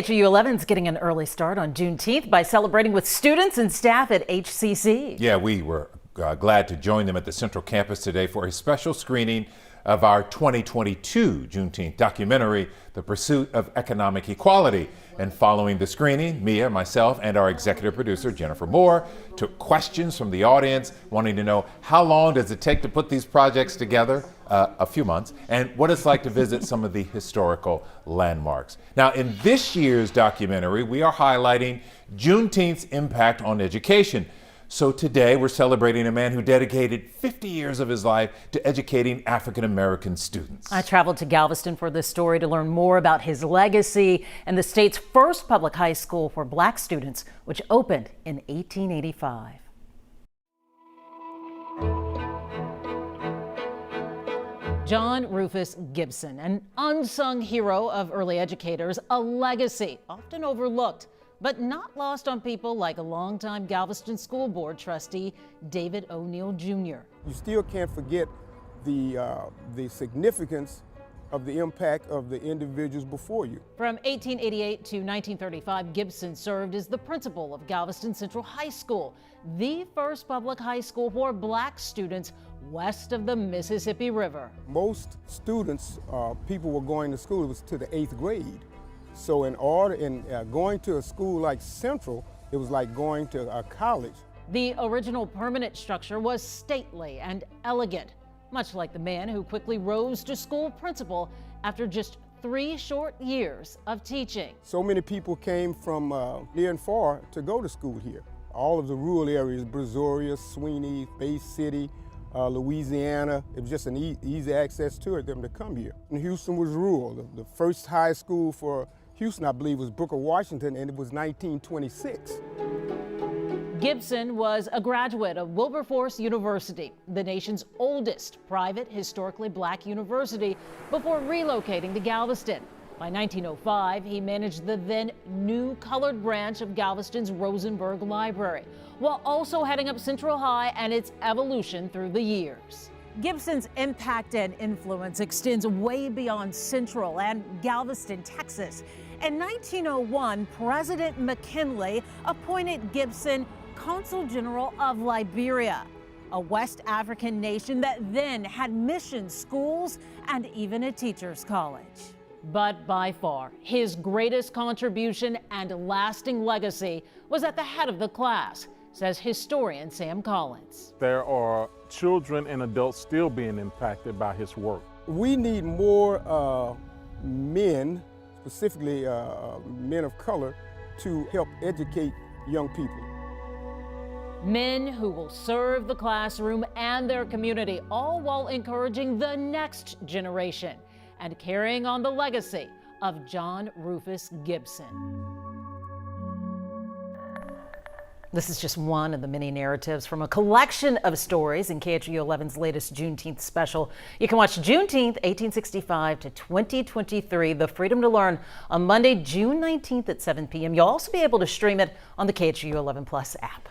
KHU 11 is getting an early start on Juneteenth by celebrating with students and staff at HCC. Yeah, we were glad to join them at the Central Campus today for a special screening of our 2022 Juneteenth documentary, The Pursuit of Economic Equality. And following the screening, Mia, myself, and our executive producer, Jennifer Moore, took questions from the audience wanting to know how long does it take to put these projects together, a few months, and what it's like to visit some of the historical landmarks. Now, in this year's documentary, we are highlighting Juneteenth's impact on education. So today we're celebrating a man who dedicated 50 years of his life to educating African American students. I traveled to Galveston for this story to learn more about his legacy and the state's first public high school for Black students, which opened in 1885. John Rufus Gibson, an unsung hero of early educators, a legacy often overlooked, but not lost on people like a longtime Galveston School Board trustee, David O'Neill Jr. You still can't forget the significance of the impact of the individuals before you. From 1888 to 1935, Gibson served as the principal of Galveston Central High School, the first public high school for Black students west of the Mississippi River. Most students, people were going to school, it was to the 8th grade. So going to a school like Central, it was like going to a college. The original permanent structure was stately and elegant, much like the man who quickly rose to school principal after just 3 short years of teaching. So many people came from near and far to go to school here. All of the rural areas, Brazoria, Sweeney, Bay City, Louisiana, it was just an easy access to them to come here. And Houston was rural. The first high school for Houston, I believe, was Booker Washington, and it was 1926. Gibson was a graduate of Wilberforce University, the nation's oldest private historically Black university, before relocating to Galveston. By 1905, he managed the then new colored branch of Galveston's Rosenberg Library, while also heading up Central High and its evolution through the years. Gibson's impact and influence extends way beyond Central and Galveston, Texas. In 1901, President McKinley appointed Gibson Consul General of Liberia, a West African nation that then had mission schools and even a teacher's college. But by far, his greatest contribution and lasting legacy was at the head of the class, says historian Sam Collins. There are children and adults still being impacted by his work. We need more men, specifically men of color, to help educate young people. Men who will serve the classroom and their community, all while encouraging the next generation and carrying on the legacy of John Rufus Gibson. This is just one of the many narratives from a collection of stories in KHU 11's latest Juneteenth special. You can watch Juneteenth 1865 to 2023, The Freedom to Learn, on Monday, June 19th at 7 p.m. You'll also be able to stream it on the KHU 11 Plus app.